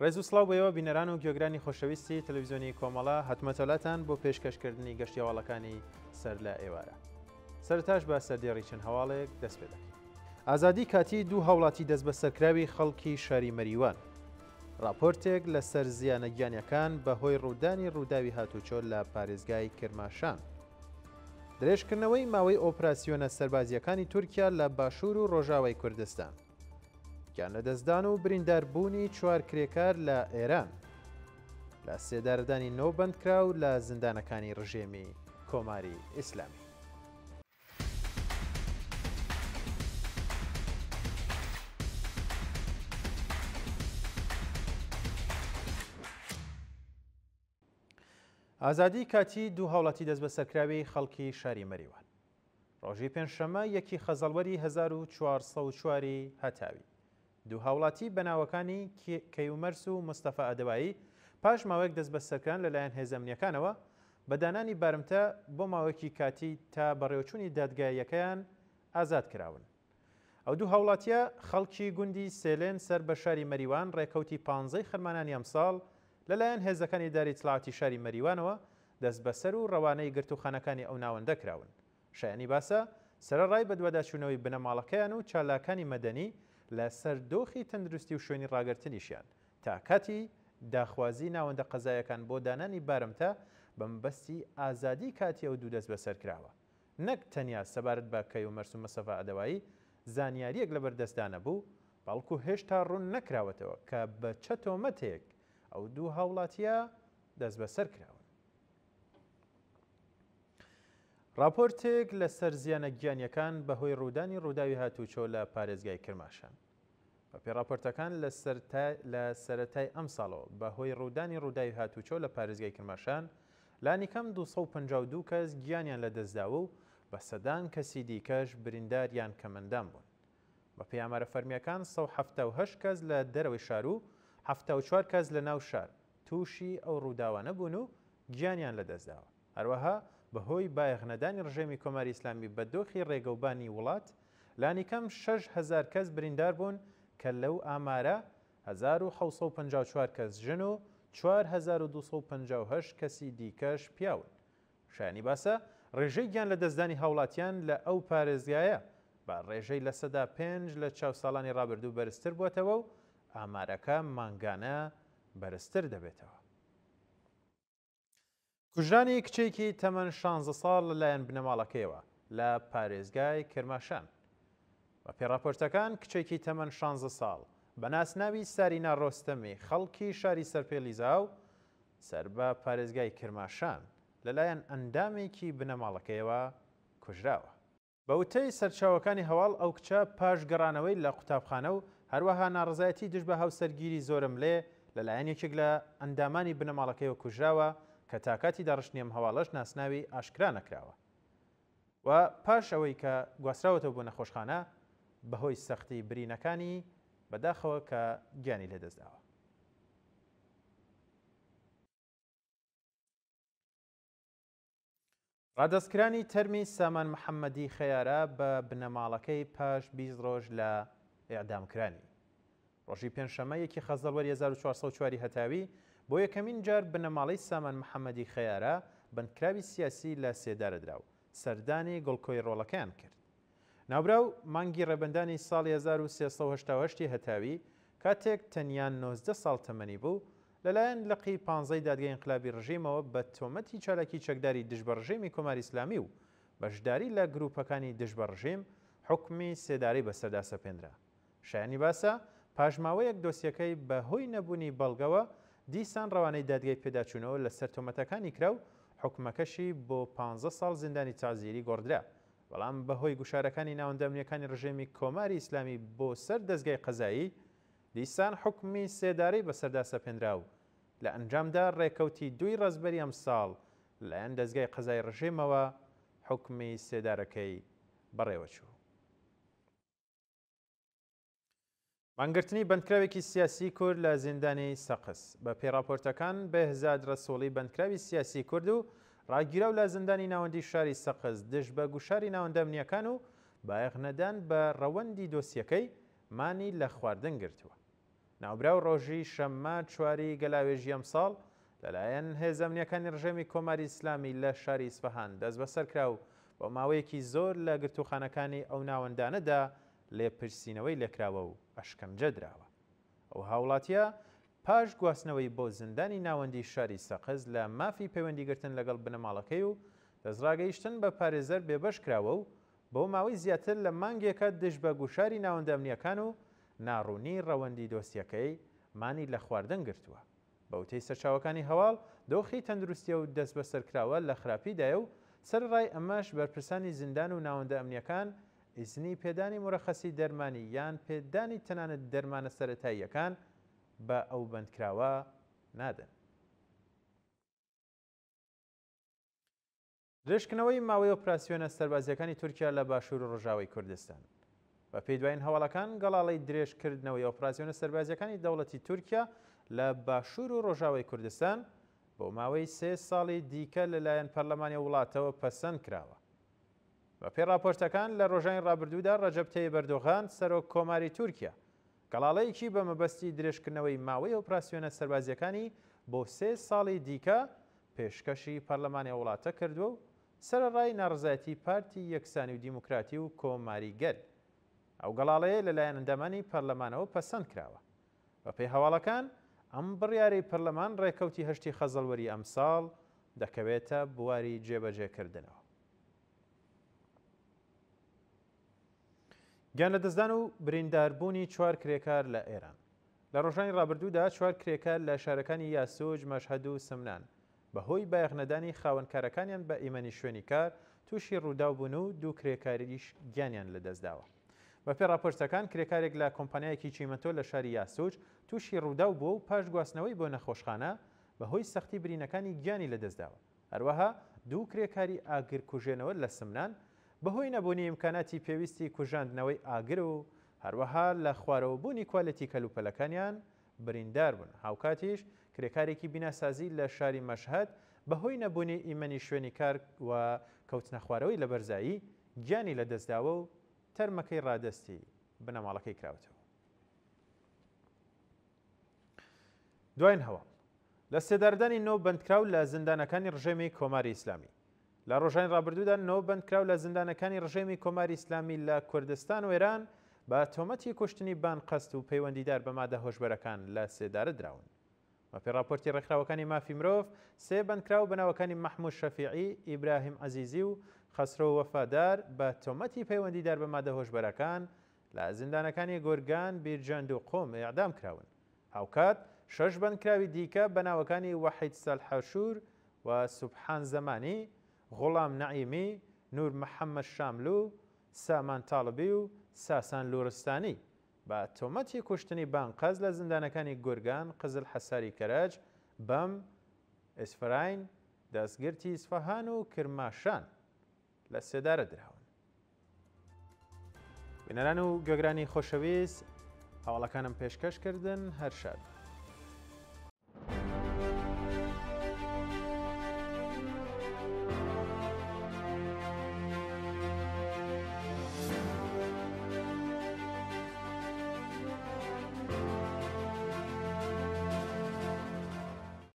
ڕێز و سڵاو بەوە بینەران و گوێگرانی خۆشەویستی تەلەڤیزیۆنی کۆمەڵە هەتمەتەلاتان بۆ پێشکەشکردنی گەشتی هەواڵەکانی سەر لە ئێوارە. سەرتاش بە سەردێڕی چەند هەواڵێک دەست پێ دەکەین. ئازادی کاتی دوو هاوڵاتی دەست بە سەرکراوی خەڵکی شاری مەریوان. راپۆرتێک لەسەر زیانە گیانیەکان بەهۆی ڕوودانی ڕووداوی هاتوچۆ لە پارێزگای کرماشان. درێژکردنەوەی ماوەی ئۆپراسیۆنە سەربازیەکانی تورکیا لە باشوور و ڕۆژاوای کوردستان. گیان لەدەستدان و برینداربوونی چوار کرێکار لە ئێران لە سێدارەدانی نۆ بەندکراو لە زیندانەکانی ڕژێمی کۆماری ئیسلامی. ئازادی کاتی دوو هاوڵاتی دەست بە سەرکراوی خەڵکی شاری مەریوان. ڕۆژی پێنجشەممە یەکی خەزەڵوەری 1404 هەتاوی. دوو هاوڵاتی بەناوەکانی کەیومەرس و مستەفا ئەدەوایی پاش ماوەیەک دەست بە سەرکردن لەلایەن هێزە ئەمنیەکانەوە بە دانانی بارمتە بۆ ماوەیەکی کاتی تا بەڕێوەچوونی دادگاییەکەیان ئازاد کراون. ئەو دوو هاوڵاتیە خەڵکی گوندی سێلێن سەر بە شاری مەریوان ڕێکەوتی 15 خەرمانانی ئەمساڵ لەلایەن هێزەکانی داری اطلاعاتی شاری مەریوانەوە دەست بەسەر و ڕەوانەی گرتوخانەکانی ئەو ناوەندە کراون. شایانی باسە سەرەڕای بە دوواداچوونەوەی بنەماڵەکەیان و چالاکانی مەدەنی لە سەردۆخی تەندروستی و شوێنی ڕاگررتنیشیان تا کاتی داخوازی ناوەندە قەزایەکان بۆ دانانی بارمتە بەمبەستی ئازادی کاتی ئەو دوو دەست بەسەر کراوە. نەک تەنیا سەبارەت بە کەیومەرس و مەستەفا ئەدەوایی زانیاریەک لەبەردەستدانە بوو، بەڵکو هێشتا ڕوون نەکراوەتەوە کە بە چە تۆمەتێک ئەو دوو هاوڵاتیە دەست بەسەر کراون. راپۆرتێک لەسەر زیانە گیانیەکان بەهۆی ڕوودانی ڕووداوی هاتوچۆ لە پارێزگای کرماشان. بەپێی راپۆرتەکان لە سەرەتای ئەم ساڵەوە بەهۆی ڕوودانی ڕووداوی هاتوچۆ لە پارێزگای کرماشان لانیکەم 252 کەس گیانیان لەدەستداوە و بە سەدان کەسی دیکەش برینداریان کەمەندان بوون. بەپێی ئامارە فەرمیەکان 178 کەس لە دەرەوەی شار و 74 کەس لە ناو شار تووشی ئەو ڕووداوانە بوون و گیانیان لەدەستداوە. هەروەها بەهۆی بایەخنەدانی ڕژێمی کۆماری ئیسلامی بە دۆخی ڕێگەوبانی وڵات لانیکەم 6,000 کەس بریندار بوون کە لەو ئامارە 1754 کەس ژن و 4258 کەسی دیکەش پیاون. شایانی باسە ڕێژەی گیان لە دەستدانی هاوڵاتیان لە ئەو پارێزگایە بە ڕێژەی لە سەدا 5 لە چاو ساڵانی ڕابردوو بەرزتر بووەتەوە و ئامارەکە مانگانە بەرزتر دەبێتەوە. کوژرانی کچێکی تەمەن 16 ساڵ لەلایەن بنەماڵەکەیەوە لە پارێزگای کرماشان. بە پێڕاپۆرتەکان کچێکی تەمەن 16 ساڵ بە ناسناوی سارینا ڕۆستەمی خەڵکی شاری سەرپێلیزاو سەر بە پارێزگای کرماشان لەلایەن ئەندامێکی بنەماڵەکەیەوە کوژراوە. بە وتەی سەرچاوەکانی هەواڵ ئەو کچە پاش گەڕانەوەی لە قوتابخانە و هەروەها ناڕزایەتی دژ بە هاوسەرگیری زۆرم لێ لەلایەن یەکێک لە ئەندامانی بنەماڵەکەیەوە کوژراوە کە تاکاتی داڕشتنی ئەم هەواڵەش ناسناوی ئاشکرا نەکراوە و پاش ئەوەی کە گواستراوەتەوە بۆ نەخۆشخانە بەهۆی سەختی برینەکانی بەداخەوە کە گیانی لێدەستداوە. ڕادەستکرانی تەرمی سامان محەممەدی خەیارە بە بنەماڵەکەی پاش 20 ڕۆژ لە ئێعدامکرانی. ڕۆژی پێنجشەممە یەکی خەزەڵوەری 1404 هەتاوی بۆ یەکەمین جار بنەماڵەی سامان محەممەدی خەیارە بەندکراوی سیاسی لە سێدارەدرا و سەردانی گڵکۆی ڕۆڵەکەیان کرد. ناوبراو مانگی ڕێبەندانی ساڵی 1380 هەتاوی کاتێک تەنیان 19 ساڵ تەمەنی بوو لەلایەن لقی 15 دادگای انقلابی ڕژیمەوە بە تۆمەتی چالاکی چەکداری دژ بە ڕژێمی کۆماری ئیسلامی و بەشداری لە گروپەکانی دژ بە ڕژیم حکمی سێداری بەسەردا سەپێنرا. شایانی باسە پاژماوەیەک دۆسیەکەی بەهۆی نەبوونی بەڵگەوە دیسان ڕەوانەی دادگای پێداچوونەوە لەسەر تۆمەتەکانی کرا و حکومەکەشی بۆ 15 ساڵ زیندانی تازیری گۆڕدرا، بەڵام بەهۆی گوشارەکانی ناوەندەمنیەکانی ڕژێمی کۆماری ئیسلامی بۆ سەر دەستگای قەزایی دیسان حکمی سێداری بەسەردا سەپێنرا و لە ئەنجامدا ڕێکەوتی 2 ڕەزبەری ئەم ساڵ لەلایەن دەستگای قەزای ڕژێمەوە حکمی سێدارەکەی بەڕێوەچوو. مانگرتنی بەندکراوێکی سیاسی کورد لە زیندانی سەقس. بە پێڕاپۆرتەکان بێهزاد ڕەسوڵی بەندکراوی سیاسی کورد و ڕاگیرە و لە زیندانی ناوەندی شاری سەقس دژ بە گوشاری ناوەندەمنیەکان و بایەخنەدان بە ڕەوەندی دۆسیەکەی مانی لە خواردن گرتووە. ناوبراو ڕۆژی شەممە 4 گەلاوێژی ئەمساڵ لەلایەن هێزە ئەمنیەکانی ڕژێمی کۆماری ئیسلامی لە شاری ئیسفەهان دەست بەسەر کرا و بۆ ماوەیەکی زۆر لە گرتوخانەکانی ئەو ناوەندانەدا لێپرسینەوەی لێکراوە و ئەشکەنجە دراوە. ئەو هاوڵاتیە پاش گواستنەوەی بۆ زیندانی ناوەندی شاری سەقز لە مافی پەیوەندیگرتن لەگەڵ بنەماڵەکەی و دەستڕاگەیشتن بە پارێزەر بێبەش کراوە و بۆ ماوەی زیاتر لە مانگێکە دژ بە گوشاری ناوەندە ئەمنیەکان و ناڕوونی ڕەوەندی دۆسیەکەی مانی لە خواردن گرتووە. بەوتەی سەرچاوەکانی هەواڵ دۆخی تەندروستیە و دەست بەسەرکراوە لە خراپیدایە و سەرڕای ئەمەش بەرپرسانی زیندان و ناوەندە ئەمنیەکان ئیزنی پێدانی مورەخەسی دەرمانی یان پێدانی تەنانەت دەرمانە سەرەتاییەکان بە ئەو بەندکراوە نادەن. درێژکردنەوەی ماوەی ئۆپراسیۆنە سەربازیەکانی تورکیا لە باشوور و ڕۆژاوای کوردستان. بە پێی دوایین هەواڵەکان گەڵاڵەی درێژکردنەوەی ئۆپراسیۆنە سەربازیەکانی دەوڵەتی تورکیا لە باشوور و ڕۆژاوای کوردستان بۆ ماوەی 3 ساڵی دیکە لەلایەن پەرلەمانی وڵاتەوە پەسەند کراوە. بە پێی راپۆرتەکان لە ڕۆژانی ڕابردوودا ڕەجەب تەیب ئەردۆغان سەرۆک کۆماری تورکیا گەڵاڵەیەکی بە مەبەستی درێژکردنەوەی ماوەی ئۆپراسیۆنە سەربازیەکانی بۆ 3 ساڵی دیکە پێشکەشی پەرلەمانی وڵاتە کردووە و سەرڕای ناڕزایەتی پارتی یەکسانی و دیموکراتی و کۆماریگەر. ئەو گەڵاڵەیە لەلایەن ئەندامانی پەرلەمانەوە پەسەند کراوە. بە پێی هەواڵەکان ئەم بڕیارەی پەرلەمان ڕێکەوتی هەشتی خەزەڵوەری ئەمساڵ دەکەوێتە بواری جێبەجێکردنەوە. گیان لە دەستدان و برینداربوونی 4 کرێکار لە ئێران. لە ڕۆژانی ڕابردوودا 4 کرێکار لە شارەکانی یاسوج، مەشهەد و سمنان بەهۆی بایەخنەدانی خاوەنکارەکانیان بە ئیمەنی شوێنی کار تووشی ڕووداو بوون و 2 کرێکاریش گیانیان لەدەستداوە. بە پێی راپۆرتەکان کرێکارێک لە کۆمپانیایەکی چیمەتۆ لە شاری یاسوج تووشی ڕووداو بووە و پاش گواستنەوەی بۆ نەخۆشخانە بەهۆی سەختی برینەکانی گیانی لەدەستداوە. هەروەها 2 کرێکاری ئاگر کوژێنەوە لە سمنان بەهۆی نەبوونی ئیمکاناتی پێویستی کوژاندنەوەی ئاگر و هەروەها لە خوارەوەبوونی کوالەتی کەلوپەلەکانیان بریندار بوون. هاوکاتیش کرێکارێکی بیناسازی لە شاری مەشهەد بەهۆی نەبوونی ئیمەنی شوێنی کار و کەوتنە خوارەوەی لە بەرزایی گیانی لەدەستداوە و تەرمەکەی ڕادەستی بنەماڵەکەی کراوەتەوە. دوایین هەواڵ لە سێداردانی نۆ بەندکراو لە زیندانەکانی ڕژێمی کۆماری ئیسلامی. لە ڕۆژانی ڕابردوودا نۆ بەندکراو لە زیندانەکانی ڕژێمی کۆماری ئیسلامی لە کوردستان و ئێران بە تۆمەتی کوشتنی بانقەست و پەیوەندیدار بە مادە هۆشبەرەکان لە سێدارە دراون. بە پێی راپۆرتی ڕێکخراوەکانی مافی مرۆڤ 3 بەندکراو بەناوەکانی مەحموود شەفیعی، ئیبراهیم عەزیزی و خەسرۆ وەفادار بە تۆمەتی پەیوەندیدار بە مادە هۆشبەرەکان لە زیندانەکانی گۆرگان، بیرجەند و قۆم ئیعدام کراون. هاوکات 6 بەندکراوی دیکە بەناوەکانی وەحید سەلحەشور و سوبحان زەمانی، غوڵام نەعیمی، نور محەممەد شاملو، سامان تاڵبی و ساسان لورستانی بە تۆمەتی کوشتنی بانقەز لە زیندانەکانی گۆرگان، قزل حەساری کەرەج، بەم، ئیسفراین، دەستگرتی ئیسفەهان و کرماشان لە سێدارە دراون. بینەران و گوێگرانی خۆشەویست، هەواڵەکانم پێشکەشکردن هەر شاد.